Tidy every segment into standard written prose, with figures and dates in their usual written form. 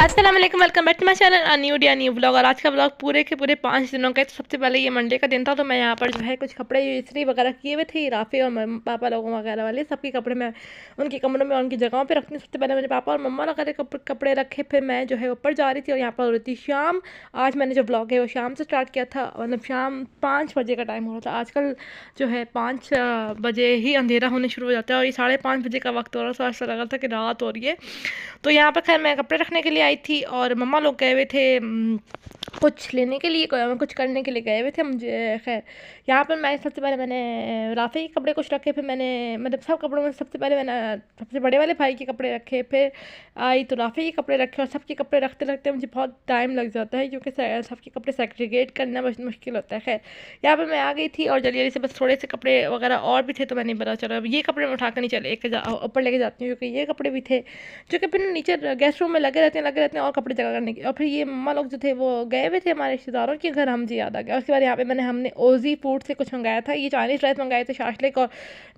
अस्सलाम वालेकुम, welcome back to my channel new day new vlog. और आज का व्लॉग पूरे के पूरे 5 दिनों का है। तो सबसे पहले ये मंडे का दिन था, तो मैं यहाँ पर जो है कुछ कपड़े इस्त्री वगैरह किए हुए थे, राफ़ी और पापा लोगों वगैरह वाले सबके कपड़े मैं उनके कमरों में उनकी जगहों पे रखती हूँ। सबसे पहले मेरे पापा और मम्मा वगैरह कपड़े रखे, फिर मैं जो है ऊपर जा रही थी और यहाँ पर हो रही थी शाम। आज मैंने जो व्लॉग है वो शाम से स्टार्ट किया था, मतलब शाम 5 बजे का टाइम हो रहा था। आजकल जो है 5 बजे ही अंधेरा होने शुरू हो जाता है और ये 5:30 बजे का वक्त हो रहा था, तो ऐसा लग रहा था कि रात हो रही है। तो यहाँ पर खैर मैं कपड़े रखने के लिए आई थी और मम्मा लोग गए हुए थे कुछ लेने के लिए, कुछ करने के लिए गए हुए थे। मुझे खैर यहाँ पर मैं सबसे पहले मैंने राफ़ी के कपड़े कुछ रखे, फिर मैंने मतलब सब कपड़ों में सबसे पहले मैंने सबसे बड़े वाले भाई के कपड़े रखे, फिर आई तो राफ़ी के कपड़े रखे। और सबके कपड़े रखते रखते मुझे बहुत टाइम लग जाता है क्योंकि सबके कपड़े सेग्रीगेट करना बहुत मुश्किल होता है। खैर यहाँ पर मैं आ गई थी और जल्दी जल्दी से बस थोड़े से कपड़े वगैरह और भी थे, तो मैंने बोला चलो अब ये कपड़े मैं उठा कर नहीं चले ऊपर लेके जाती हूँ क्योंकि ये कपड़े भी थे जो कि फिर नीचे गेस्ट रूम में लगे रहते हैं और कपड़े जगह करने के। और फिर ये मम्मा लोग जो थे वो गए हुए थे हमारे रिश्तेदारों के घर, हम जी याद आ गया। उसके बाद यहाँ पे हमने ओजी फूड से कुछ मंगाया था, ये चाइनीज़ राइस मंगाए थे, शाशलिक और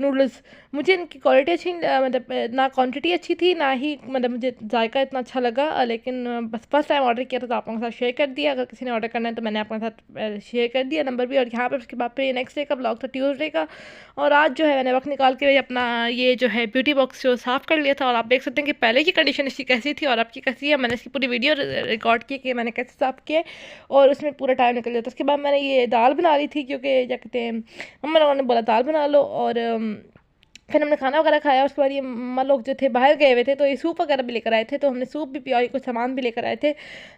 नूडल्स। मुझे इनकी क्वालिटी अच्छी मतलब ना क्वांटिटी अच्छी थी ना ही मतलब मुझे जायका इतना अच्छा लगा, लेकिन बस फर्स्ट टाइम ऑर्डर किया था तो आप लोगों के साथ शेयर कर दिया। अगर किसी ने ऑर्डर करना है तो मैंने आपके साथ शेयर कर दिया नंबर भी। और यहाँ पर उसके बाद फिर नेक्स्ट डे का ब्लॉग था, ट्यूसडे का। और आज जो है मैंने वक्त निकाल के अपना ये जो है ब्यूटी बॉक्स जो साफ़ कर लिया था। और आप देख सकते हैं कि पहले की कंडीशन इसकी कैसी थी और अब की कैसी है। मैंने इसकी पूरी वीडियो रिकॉर्ड की कि मैंने कैसे साफ़ किए और उसमें पूरा टाइम निकल जाता। उसके बाद मैंने ये दाल बना रही थी क्योंकि क्या कहते हैं मम्मा लोगों ने बोला दाल बना लो। और फिर हमने खाना वगैरह खाया। उसके बाद ये मम्मा लोग जो थे बाहर गए हुए थे तो ये सूप वगैरह भी लेकर आए थे, तो हमने सूप भी पिया और कुछ सामान भी लेकर आए थे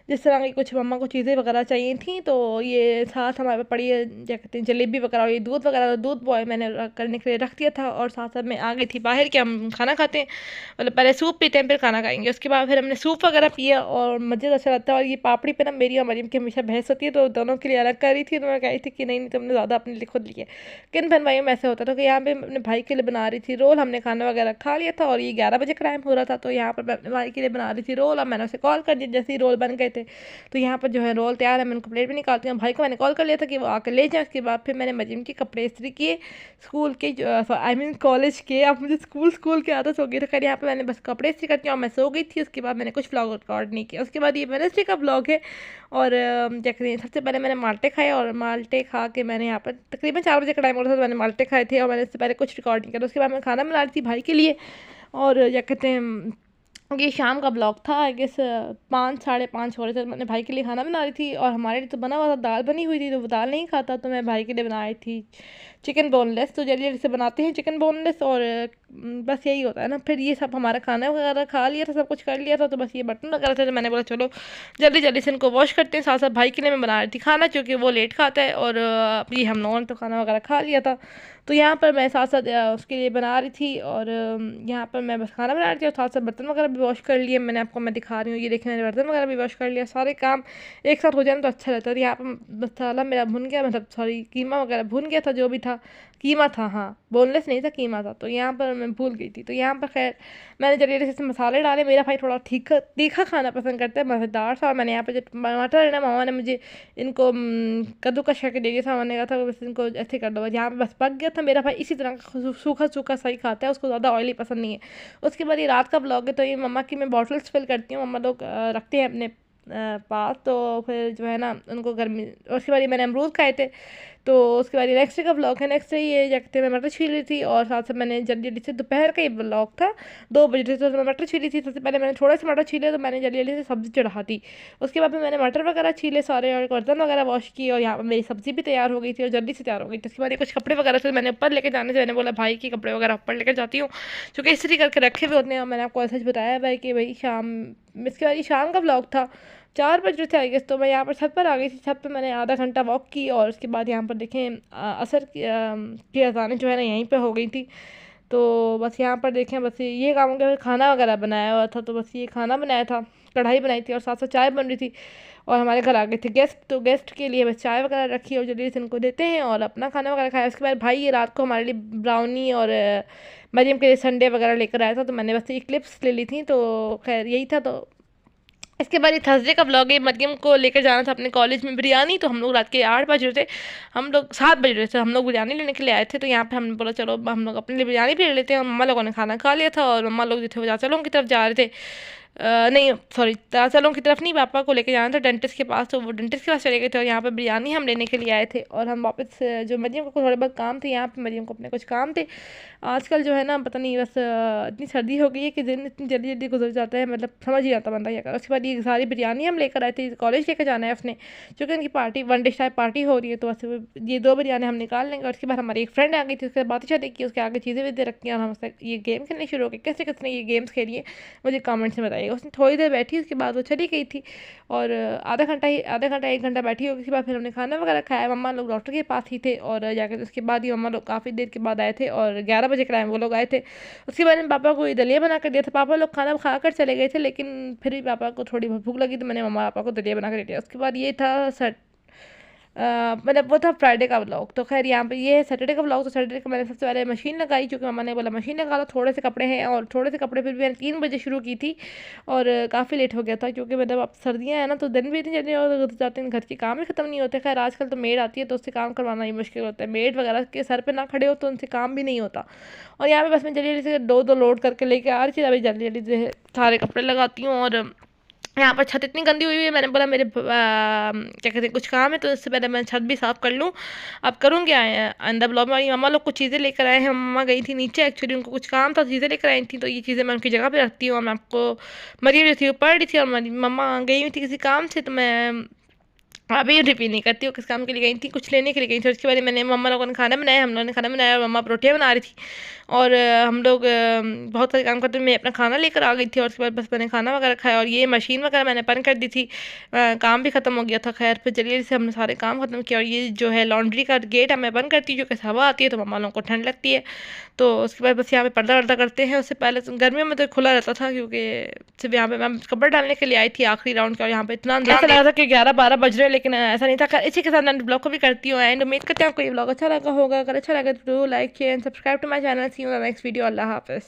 जिस तरह की कुछ मम्मा को चीज़ें वगैरह चाहिए थी। तो ये साथ हमारे पास पड़ी है क्या कहते हैं जलेबी वगैरह और ये दूध वगैरह, दूध बॉय मैंने करने के लिए रख दिया था। और साथ साथ में आ गई थी बाहर कि हम खाना खाते हैं, मतलब पहले सूप पीते हैं फिर खाना खाएंगे। उसके बाद फिर हमने सूप वगैरह पिया और मज़े अच्छा लगता है। और ये पापड़ी पे ना मेरी और मरीम की हमेशा बहस होती है, तो दोनों के लिए अलग कर रही थी। तो मैं कह रही थी कि नहीं तुमने ज़्यादा अपने लिए खुद लिया। किन बहन भाइयों में ऐसे होता था कि यहाँ पे अपने भाई के लिए बना रही थी रोल, हमने खाना वगैरह खा लिया था और ये 11 बजे का टाइम हो रहा था। तो यहाँ पर मैं अपने भाई के लिए बना रही थी रोल और मैंने उसे कॉल कर दिया जैसे ही रोल बन गए थे। तो यहाँ पर जो है रोल तैयार है, मैं उनको प्लेट भी निकालती हूँ। भाई को मैंने कॉल कर लिया था कि वो आकर ले जाए। उसके बाद फिर मैंने मजीम के कपड़े इस्त्री किए स्कूल के, जो आई मीन कॉलेज के। अब मुझे स्कूल की आदत हो गई थी। खैर यहाँ पर मैंने बस कपड़े इस्त्री करती हूँ और मैं सो गई थी। उसके बाद मैंने कुछ व्लॉग रिकॉर्ड नहीं किया। उसके बाद ये वेडनेसडे का व्लॉग है। और क्या कहते हैं सबसे पहले मैंने माल्टे खाए और माल्टे खा के मैंने यहाँ पर तकरीबन 4 बजे का टाइम हो रहा था, तो मैंने माल्टे खाए थे और मैंने इससे पहले कुछ रिकॉर्ड नहीं किया। उसके बाद मैं खाना बना रही थी भाई के लिए। और क्या कहते हैं ये शाम का ब्लॉग था, आई गेस 5 5:30 हो रहे थे। मैंने भाई के लिए खाना बना रही थी और हमारे लिए तो बना हुआ था, दाल बनी हुई थी, तो वो दाल नहीं खाता तो मैं भाई के लिए बनाई थी चिकन बोनलेस। तो जल्दी जल्दी से बनाते हैं चिकन बोनलेस और बस यही होता है ना। फिर ये सब हमारा खाना वगैरह खा लिया था, सब कुछ कर लिया था, तो बस ये बर्तन वगैरह थे। तो मैंने बोला चलो जल्दी जल्दी से इनको वॉश करते हैं। साथ साथ भाई के लिए मैं बना रही थी खाना क्योंकि वो लेट खाता है और ये हम लोगों ने तो खाना वगैरह खा लिया था। तो यहाँ पर मैं साथ साथ उसके लिए बना रही थी और यहाँ पर मैं बस खाना बना रही थी और साथ साथ बर्तन वगैरह भी वॉश कर लिए। मैंने आपको मैं दिखा रही हूँ, ये देखिए मैंने बर्तन वगैरह भी वॉश कर लिया। सारे काम एक साथ हो जाए तो अच्छा रहता है। यहाँ पर मसाला मेरा भुन गया, मतलब सॉरी कीमा वगैरह भुन गया था, जो भी था कीमा था, हाँ बोनलेस नहीं था कीमा था। तो यहाँ पर मैं भूल गई थी। तो यहाँ पर खैर मैंने जल्दी जल्दी से मसाले डाले। मेरा भाई थोड़ा तीखा खाना पसंद करता है, मज़ेदार सा। और मैंने यहाँ पर जो टमाटर है ना, मामा ने मुझे इनको कद्दूकस करके दे दिया था। मैंने कहा था बस इनको ऐसे कर दो, यहाँ पे बस पक गया था। मेरा भाई इसी तरह का सूखा सूखा सही खाता है, उसको ज़्यादा ऑयली पसंद नहीं है। उसके बाद ये रात का ब्लॉग है, तो ये मम्मा की मैं बॉटल्स फिल करती हूँ, मम्मा लोग रखते हैं अपने पास। तो फिर जो है ना उनको गर्मी। उसके बाद ये मैंने अमरूद खाए थे। तो उसके बाद ये नेक्स्ट डे का ब्लॉग है। नेक्स्ट डे ये क्या कहते हैं मैं मटर छील रही थी और साथ साथ मैंने जल्दी जल्दी से दोपहर का ये ब्लॉग था 2 बजे से, तो मैं मटर छीली थी। सबसे पहले मैंने थोड़े से मटर छीले तो मैंने जल्दी जल्दी से सब्ज़ी चढ़ा दी। उसके बाद फिर मैंने मटर वगैरह छीले सारे और बर्तन वगैरह वॉश किए और यहाँ पर मेरी सब्ज़ी भी तैयार हो गई थी और जल्दी से तैयार हो गई थी। उसके बाद ये कुछ कपड़े वगैरह थे मैंने ऊपर लेके जाने से मैंने बोला भाई की कपड़े वगैरह ऊपर लेकर जाती हूँ क्योंकि इस्त्री करके रखे हुए होते हैं। और मैंने आपको ऐसा बताया भाई कि भाई शाम, इसके बाद ये शाम का ब्लॉग था, 4 बज रहे थे आई गेस। तो मैं यहाँ पर छत पर आ गई थी। छत पर मैंने आधा घंटा वॉक की और उसके बाद यहाँ पर देखें असर की अज़ानें जो है ना यहीं पे हो गई थी। तो बस यहाँ पर देखें बस ये काम हो गया। खाना वगैरह बनाया हुआ था, तो बस ये खाना बनाया था, कढ़ाई बनाई थी और साथ साथ चाय बन रही थी। और हमारे घर आ गए थे गेस्ट, तो गेस्ट के लिए बस चाय वगैरह रखी और जल्दी से इनको देते हैं और अपना खाना वगैरह खाया। उसके बाद भाई ये रात को हमारे लिए ब्राउनी और मरियम के लिए संडे वगैरह लेकर आया था, तो मैंने बस ये क्लिप्स ले ली थी। तो खैर यही था। तो इसके बाद ये थर्सडे का ब्लॉग है। मरियम को लेकर जाना था अपने कॉलेज में बिरयानी, तो हम लोग रात के 8 बज रहे थे, हम लोग 7 बज रहे थे, हम लोग बिरयानी लेने के लिए आए थे। तो यहाँ पे हमने बोला चलो हम लोग अपने लिए बिरयानी भी ले लेते हैं। और मम्मा लोगों ने खाना खा लिया था और मम्मा लोग जो थे वो चाचा लोगों की तरफ जा रहे थे नहीं सॉरी, तारसलों की तरफ नहीं, पापा को लेके जाना था डेंटिस्ट के पास, तो वो डेंटिस्ट के पास चले गए थे और यहाँ पर बिरयानी हम लेने के लिए आए थे। और हम वापस जो मरियम को थोड़े बहुत काम थे यहाँ पे, मरियम को अपने कुछ काम थे। आजकल जो है ना पता नहीं बस इतनी सर्दी हो गई है कि दिन इतनी जल्दी जल्दी गुजर जाता है, मतलब समझ ही आता बंदा क्या करे। उसके बाद ये सारी बिरयानी हम लेकर आए थे, कॉलेज लेकर जाना है अपने, क्योंकि उनकी पार्टी 1 डिश टाइप पार्टी हो रही है, तो वैसे ये 2 बिरयानी हम निकाल लेंगे। और उसके बाद हमारी एक फ्रेंड आ गई थी, उसके बाद बातें शादी की, उसके आगे चीज़ें भी दे रखी हैं और हम उससे ये गेम खेलने शुरू हो गए। कैसे किसने ये गेम्स खेली है मुझे कमेंट्स में बताइएगा। उसने थोड़ी देर बैठी, उसके बाद वो चली गई थी और आधा घंटा 1 घंटा बैठी होगी। उसके बाद फिर हमने खाना वगैरह खाया, मम्मा लोग डॉक्टर के पास ही थे और जाकर उसके बाद ही मम्मा लोग काफ़ी देर के बाद आए थे और 11 बजे के टाइम वो लोग आए थे। उसके बाद मैंने पापा को ये दलिया बना कर दिया था, पापा लोग खाना खा कर चले गए थे, लेकिन फिर भी पापा को थोड़ी भूख लगी तो मैंने मम्मा पापा को दलिया बना कर दिया। उसके बाद ये था मतलब वो था फ्राइडे का व्लॉग। तो खैर यहाँ पे ये है सैटरडे का व्लॉग। तो सैटरडे का मैंने सबसे पहले मशीन लगाई, क्योंकि मम्मा ने बोला मशीन लगा लो, थोड़े से कपड़े हैं और थोड़े से कपड़े फिर भी मैंने 3 बजे शुरू की थी और काफ़ी लेट हो गया था, क्योंकि मतलब अब सर्दियाँ हैं ना तो दिन भी इतनी जल्दी हो जाते हैं, घर के काम ही ख़त्म नहीं होते। खैर आजकल तो मेड आती है तो उससे काम करवाना ही मुश्किल होता है, मेड वगैरह के सर पर ना खड़े हो तो उनसे काम भी नहीं होता। और यहाँ पे बस मैं जल्दी जल्दी से दो लोड करके लेके आ रही थी, अभी जल्दी जल्दी से सारे कपड़े लगाती हूँ। और यहाँ पर छत इतनी गंदी हुई है, मैंने बोला मेरे क्या कहते हैं कुछ काम है, तो इससे पहले मैं छत भी साफ़ कर लूँ। अब करूँगी अंदर ब्लॉग में। मम्मा लोग कुछ चीज़ें लेकर आए हैं, मम्मा गई थी नीचे, एक्चुअली उनको कुछ काम था, चीज़ें लेकर आई थी, तो ये चीज़ें मैं उनकी जगह पे रखती हूँ। और मैं आपको मरियम जो थी वो पढ़ रही थी और मम्मा गई हुई थी किसी काम से, तो मैं अभी रिपीट नहीं करती हूँ किस काम के लिए गई थी, कुछ लेने के लिए गई थी। उसके बाद मैंने मम्मा लोगों ने खाना बनाया, हम लोगों ने खाना बनाया और मम्मा रोटियाँ बना रही थी और हम लोग बहुत सारे काम करते हुए मैं अपना खाना लेकर आ गई थी। और उसके बाद बस मैंने खाना वगैरह खाया और ये मशीन वगैरह मैंने बंद कर दी थी, काम भी ख़त्म हो गया था। खैर फिर जल्दी से हमने सारे काम ख़त्म किया। और ये जो है लॉन्ड्री का गेट है मैं बंद करती हूँ, क्योंकि हवा आती है तो मम्मा लोगों को ठंड लगती है। तो उसके बाद बस यहाँ पे पर्दा वर्दा करते हैं। उससे पहले तो गर्मियों में तो खुला रहता था, क्योंकि सिर्फ यहाँ पे मैं कपड़े डालने के लिए आई थी आखिरी राउंड का, और यहाँ पे इतना अंदर ऐसा लगा था कि 11-12 बज रहे, लेकिन ऐसा नहीं था। इसी के साथ मैं ब्लॉग को भी करती हूँ एंड उम्मीद करती हूँ आपको ये ब्लॉग अच्छा लगा होगा। अगर अच्छा लगा तो like share and subscribe to my channel. See you in the next video. अल्लाह हाफ़िज़।